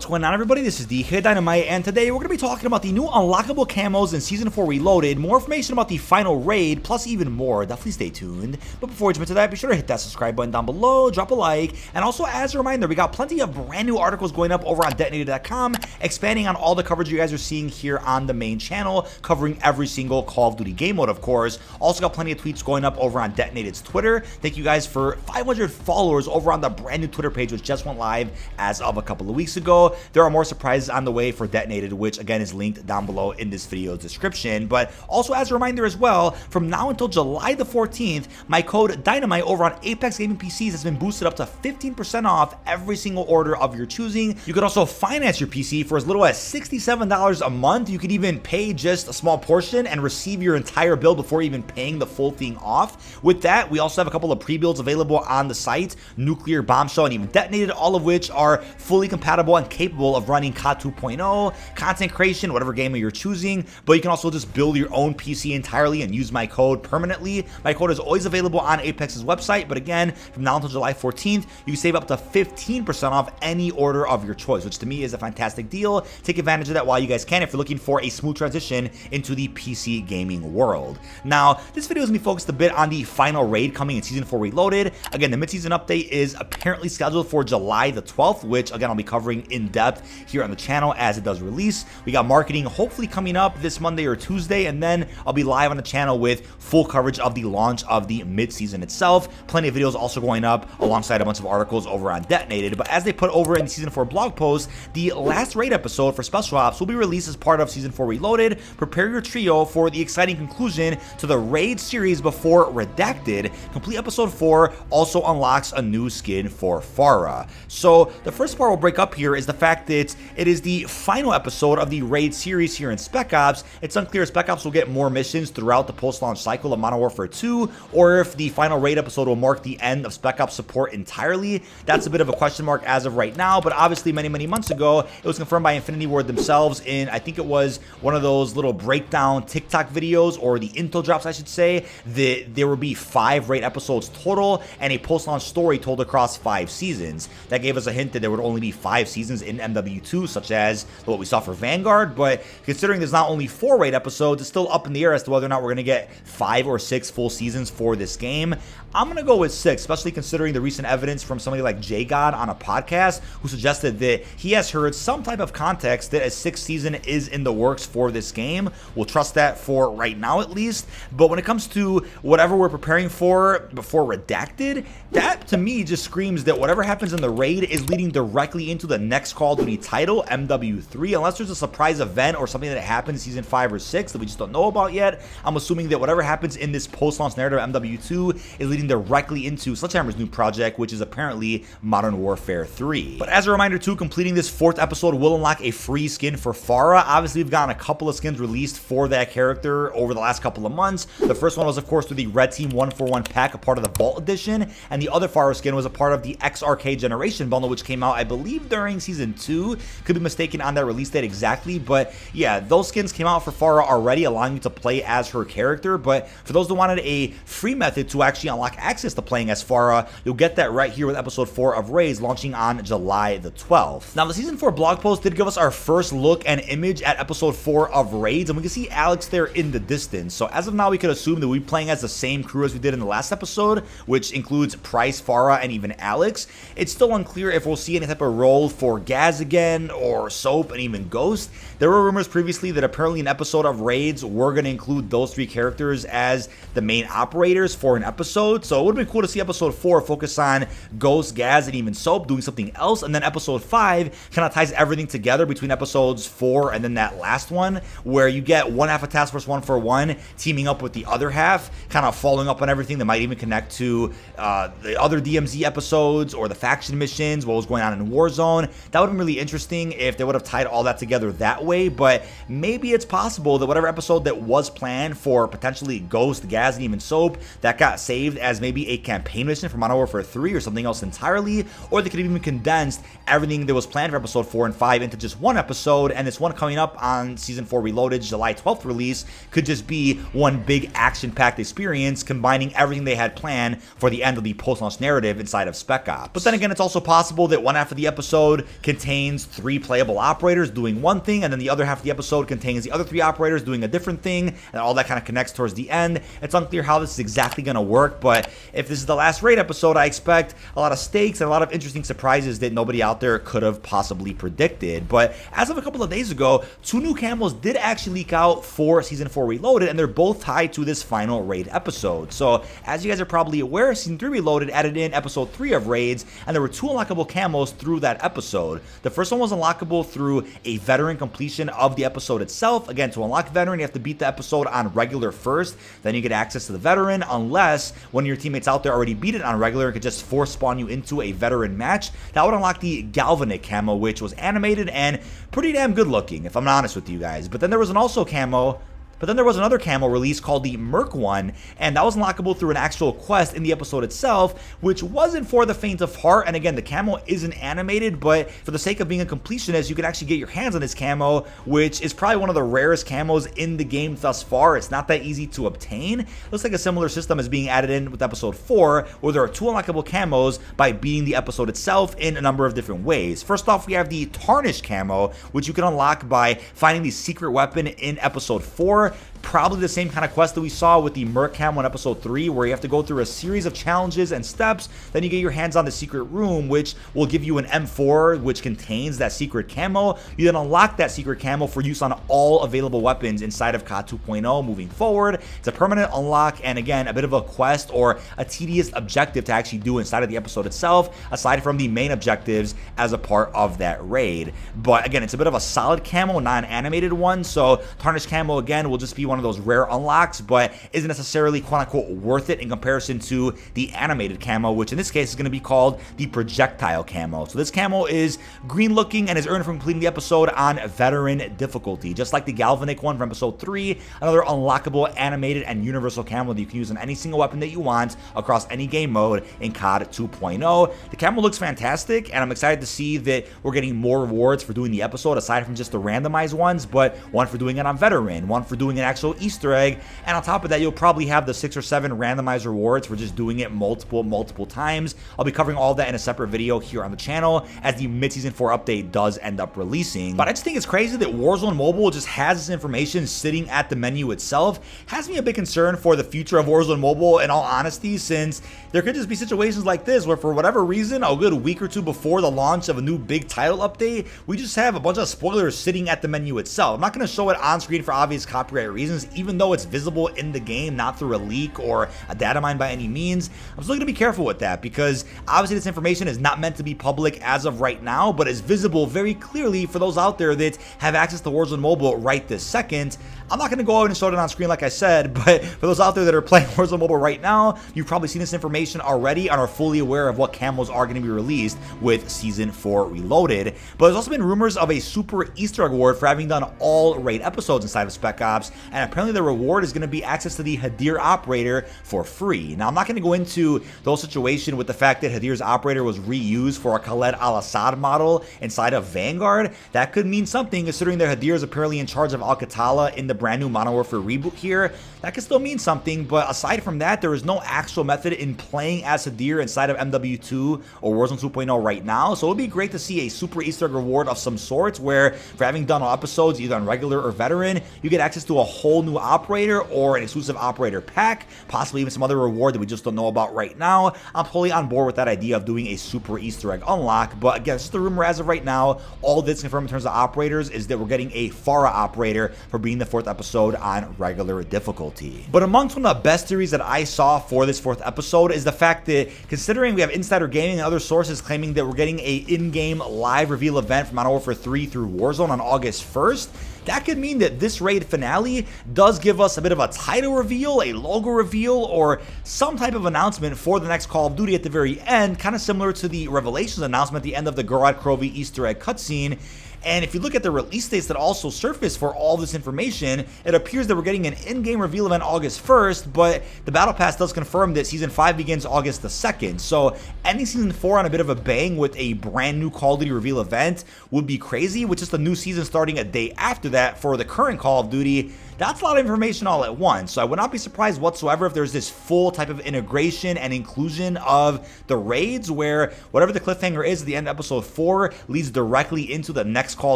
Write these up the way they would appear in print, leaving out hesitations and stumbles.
What's going on, everybody? This is dkdynamite, and today we're going to be talking about the new unlockable camos in Season 4 Reloaded, more information about the final raid, plus even more. Definitely stay tuned. But before we jump into that, be sure to hit that subscribe button down below, drop a like, and also as a reminder, we got plenty of brand new articles going up over on dkdynamite.com, expanding on all the coverage you guys are seeing here on the main channel, covering every single Call of Duty game mode, of course. Also got plenty of tweets going up over on Detonated's Twitter. Thank you guys for 500 followers over on the brand new Twitter page, which just went live as of a couple of weeks ago. There are more surprises on the way for Detonated, which again is linked down below in this video's description. But also as a reminder as well, from now until July the 14th, my code Dynamite over on Apex Gaming PCs has been boosted up to 15% off every single order of your choosing. You could also finance your PC for as little as $67 a month. You could even pay just a small portion and receive your entire build before even paying the full thing off. With that, we also have a couple of pre-builds available on the site, Nuclear, Bombshell, and even Detonated, all of which are fully compatible and capable of running COD 2.0, content creation, whatever game you're choosing. But you can also just build your own PC entirely and use my code permanently. My code is always available on Apex's website, but again, from now until July 14th, you can save up to 15% off any order of your choice, which to me is a fantastic deal. Take advantage of that while you guys can if you're looking for a smooth transition into the PC gaming world. Now, this video is going to be focused a bit on the final raid coming in Season 4 Reloaded. Again, the mid-season update is apparently scheduled for July the 12th, which again, I'll be covering in depth here on the channel as it does release. We got marketing hopefully coming up this Monday or Tuesday, and then I'll be live on the channel with full coverage of the launch of the mid-season itself. Plenty of videos also going up alongside a bunch of articles over on Detonated. But as they put over in the Season 4 blog post, the last raid episode for Special Ops will be released as part of Season 4 Reloaded. Prepare your trio for the exciting conclusion to the raid series before Redacted. Complete episode 4 also unlocks a new skin for Farah. So the first part we'll break up here is the fact that it is the final episode of the raid series here in Spec Ops. It's unclear if Spec Ops will get more missions throughout the post-launch cycle of Modern Warfare 2, or if the final raid episode will mark the end of Spec Ops support entirely. That's a bit of a question mark as of right now, but obviously many months ago, it was confirmed by Infinity Ward themselves in, I think it was one of those little breakdown TikTok videos, or the intel drops I should say, that there will be 5 raid episodes total and a post-launch story told across 5 seasons. That gave us a hint that there would only be 5 seasons in MW2, such as what we saw for Vanguard. But considering there's not only 4 raid episodes, it's still up in the air as to whether or not we're going to get 5 or 6 full seasons for this game. I'm going to go with 6, especially considering the recent evidence from somebody like JGod on a podcast who suggested that he has heard some type of context that a 6th season is in the works for this game. We'll trust that for right now at least. But when it comes to whatever we're preparing for before Redacted, that to me just screams that whatever happens in the raid is leading directly into the next Call of Duty title, MW3, unless there's a surprise event or something that happens in Season 5 or 6 that we just don't know about yet. I'm assuming that whatever happens in this post-launch narrative of MW2 is leading directly into Sledgehammer's new project, which is apparently Modern Warfare 3. But as a reminder too, completing this 4th episode will unlock a free skin for Farah. Obviously, we've gotten a couple of skins released for that character over the last couple of months. The first one was, of course, through the Red Team 141 pack, a part of the Vault Edition, and the other Farah skin was a part of the XRK Generation bundle, which came out, I believe, during Season 2. Could be mistaken on that release date exactly, but yeah, those skins came out for Farah already, allowing you to play as her character. But for those that wanted a free method to actually unlock access to playing as Farah, you'll get that right here with episode 4 of Raids launching on July the 12th. Now, the Season 4 blog post did give us our first look and image at episode 4 of Raids, and we can see Alex there in the distance. So as of now, we could assume that we'll be playing as the same crew as we did in the last episode, which includes Price, Farah, and even Alex. It's still unclear if we'll see any type of role for Gaz again, or Soap, and even Ghost. There were rumors previously that apparently an episode of Raids were going to include those 3 characters as the main operators for an episode, so it would have been cool to see episode 4 focus on Ghost, Gaz, and even Soap doing something else, and then episode 5 kind of ties everything together between episodes 4 and then that last one, where you get one half of Task Force 141 teaming up with the other half, kind of following up on everything that might even connect to the other DMZ episodes or the faction missions, what was going on in Warzone. That would have been really interesting if they would have tied all that together that way, but maybe it's possible that whatever episode that was planned for potentially Ghost, Gaz, and even Soap, that got saved as maybe a campaign mission for Modern Warfare 3 or something else entirely, or they could have even condensed everything that was planned for episode 4 and 5 into just one episode, and this one coming up on Season 4 Reloaded, July 12th release, could just be one big action-packed experience combining everything they had planned for the end of the post-launch narrative inside of Spec Ops. But then again, it's also possible that one half of the episode can contains 3 playable operators doing one thing, and then the other half of the episode contains the other 3 operators doing a different thing, and all that kind of connects towards the end. It's unclear how this is exactly going to work, but if this is the last raid episode, I expect a lot of stakes and a lot of interesting surprises that nobody out there could have possibly predicted. But as of a couple of days ago, 2 new camos did actually leak out for Season 4 Reloaded, and they're both tied to this final raid episode. So as you guys are probably aware, Season 3 Reloaded added in episode 3 of raids, and there were 2 unlockable camos through that episode. The first one was unlockable through a veteran completion of the episode itself. Again, to unlock veteran, you have to beat the episode on regular first, then you get access to the veteran, unless one of your teammates out there already beat it on regular and could just force spawn you into a veteran match. That would unlock the galvanic camo, which was animated and pretty damn good looking, if I'm honest with you guys. But then there was another camo release called the Merc one, and that was unlockable through an actual quest in the episode itself, which wasn't for the faint of heart. And again, the camo isn't animated, but for the sake of being a completionist, you can actually get your hands on this camo, which is probably one of the rarest camos in the game thus far. It's not that easy to obtain. Looks like a similar system is being added in with episode 4, where there are 2 unlockable camos by beating the episode itself in a number of different ways. First off, we have the Tarnished camo, which you can unlock by finding the secret weapon in episode 4. Probably the same kind of quest that we saw with the Merc camo in episode 3, where you have to go through a series of challenges and steps, then you get your hands on the secret room, which will give you an M4, which contains that secret camo. You then unlock that secret camo for use on all available weapons inside of COD 2.0 moving forward. It's a permanent unlock, and again, a bit of a quest or a tedious objective to actually do inside of the episode itself, aside from the main objectives as a part of that raid. But again, it's a bit of a solid camo, non-animated one, so Tarnished camo, again, will just be one of those rare unlocks, but isn't necessarily quote-unquote worth it in comparison to the animated camo, which in this case is going to be called the Projectile camo. So this camo is green looking and is earned from completing the episode on veteran difficulty. Just like the Galvanic one from episode 3, another unlockable animated and universal camo that you can use on any single weapon that you want across any game mode in COD 2.0. The camo looks fantastic, and I'm excited to see that we're getting more rewards for doing the episode aside from just the randomized ones, but one for doing it on veteran, one for doing an actual Easter egg, and on top of that, you'll probably have the 6 or 7 randomized rewards for just doing it multiple times. I'll be covering all that in a separate video here on the channel as the mid-season 4 update does end up releasing. But I just think it's crazy that Warzone Mobile just has this information sitting at the menu itself. Has me a bit concerned for the future of Warzone Mobile, in all honesty, since there could just be situations like this where for whatever reason, a good week or 2 before the launch of a new big title update, we just have a bunch of spoilers sitting at the menu itself. I'm not going to show it on screen for obvious copyright reasons, even though it's visible in the game, not through a leak or a data mine by any means. I'm still going to be careful with that, because obviously this information is not meant to be public as of right now, but is visible very clearly for those out there that have access to Warzone Mobile right this second. I'm not going to go out and show it on screen like I said, but for those out there that are playing Warzone Mobile right now, you've probably seen this information already and are fully aware of what camos are going to be released with Season 4 Reloaded. But there's also been rumors of a super Easter egg reward for having done all raid episodes inside of Spec Ops, and apparently the reward is going to be access to the Hadir operator for free. Now, I'm not going to go into those situations with the fact that Hadir's operator was reused for a Khaled al-Assad model inside of Vanguard. That could mean something, considering that Hadir is apparently in charge of Al-Qatala in the brand new Modern Warfare reboot here. That could still mean something, but aside from that, there is no actual method in playing as Hadir inside of MW2 or Warzone 2.0 right now, so it would be great to see a super Easter egg reward of some sorts where, for having done all episodes either on regular or veteran, you get access to a whole new operator or an exclusive operator pack, possibly even some other reward that we just don't know about right now. I'm totally on board with that idea of doing a super Easter egg unlock, but again, it's just a rumor as of right now. All that's confirmed in terms of operators is that we're getting a Farah operator for being the 4th episode on regular difficulty. But amongst one of the best theories that I saw for this 4th episode is the fact that, considering we have Insider Gaming and other sources claiming that we're getting a in-game live reveal event from Modern Warfare 3 through Warzone on August 1st, that could mean that this raid finale does give us a bit of a title reveal, a logo reveal, or some type of announcement for the next Call of Duty at the very end, kind of similar to the Revelations announcement at the end of the Gorod Krovi Easter egg cutscene. And if you look at the release dates that also surfaced for all this information, it appears that we're getting an in-game reveal event August 1st, but the Battle Pass does confirm that Season 5 begins August the 2nd. So ending Season 4 on a bit of a bang with a brand new Call of Duty reveal event would be crazy, with just a new season starting a day after that for the current Call of Duty. That's a lot of information all at once, so I would not be surprised whatsoever if there's this full type of integration and inclusion of the raids, where whatever the cliffhanger is at the end of episode 4 leads directly into the next Call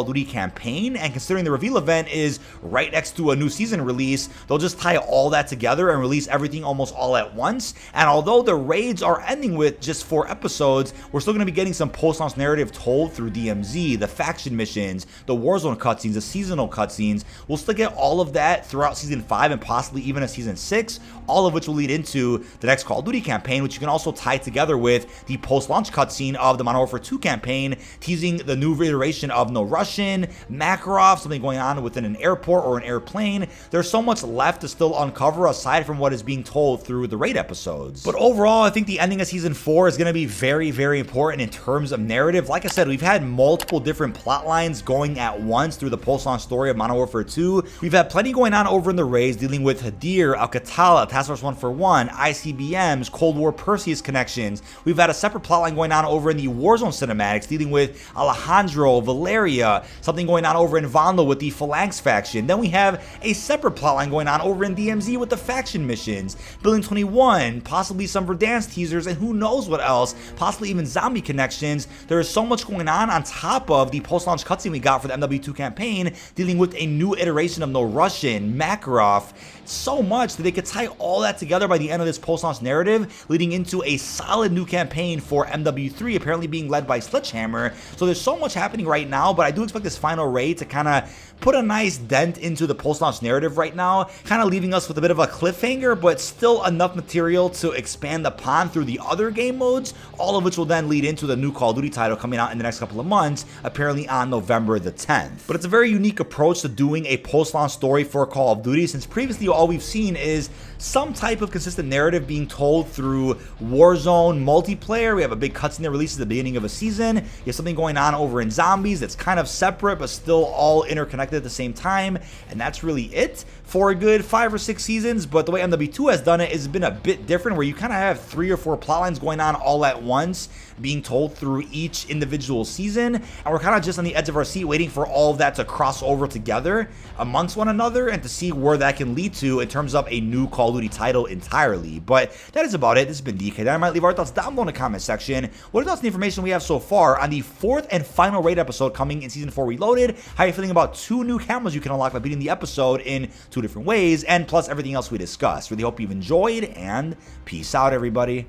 of Duty campaign. And considering the reveal event is right next to a new season release, they'll just tie all that together and release everything almost all at once. And although the raids are ending with just 4 episodes, we're still going to be getting some post-launch narrative told through DMZ, the faction missions, the Warzone cutscenes, the seasonal cutscenes. We'll still get all of that throughout Season 5 and possibly even a Season 6, all of which will lead into the next Call of Duty campaign, which you can also tie together with the post-launch cutscene of the Modern Warfare 2 campaign, teasing the new iteration of No Russian, Makarov, something going on within an airport or an airplane. There's so much left to still uncover aside from what is being told through the raid episodes. But overall, I think the ending of Season 4 is going to be very, very important in terms of narrative. Like I said, we've had multiple different plot lines going at once through the post-launch story of Modern Warfare 2. We've had plenty going on over in the raids, dealing with Hadir, Al-Qatala, Task Force 141, ICBMs, Cold War Perseus connections. We've had a separate plotline going on over in the Warzone cinematics, dealing with Alejandro, Valeria, something going on over in Vanlo with the Phalanx faction. Then we have a separate plotline going on over in DMZ with the faction missions, Building 21, possibly some Verdansk teasers, and who knows what else, possibly even zombie connections. There is so much going on top of the post-launch cutscene we got for the MW2 campaign, dealing with a new iteration of No Russian, Makarov, so much that they could tie all that together by the end of this post-launch narrative, leading into a solid new campaign for MW3, apparently being led by Sledgehammer. So there's so much happening right now, but I do expect this final raid to kind of put a nice dent into the post-launch narrative right now, kind of leaving us with a bit of a cliffhanger, but still enough material to expand upon through the other game modes, all of which will then lead into the new Call of Duty title coming out in the next couple of months, apparently on November the 10th. But it's a very unique approach to doing a post-launch story for Call of Duty, since previously all we've seen is some type of consistent narrative being told through Warzone multiplayer. We have a big cutscene that releases at the beginning of a season. You have something going on over in Zombies that's kind of separate but still all interconnected at the same time, and that's really it for a good 5 or 6 seasons. But the way MW2 has done it has been a bit different, where you kind of have 3 or 4 plot lines going on all at once, being told through each individual season, and we're kind of just on the edge of our seat waiting for all of that to cross over together amongst one another and to see where that can lead to in terms of a new Call of Duty title entirely. But that is about it. This has been dkdynamite. Leave our thoughts down below in the comment section. What are thoughts on the information we have so far on the 4th and final raid episode coming in Season 4 Reloaded? How are you feeling about 2 new camos you can unlock by beating the episode in 2 different ways, and plus everything else we discussed? Really hope you've enjoyed, and peace out, everybody.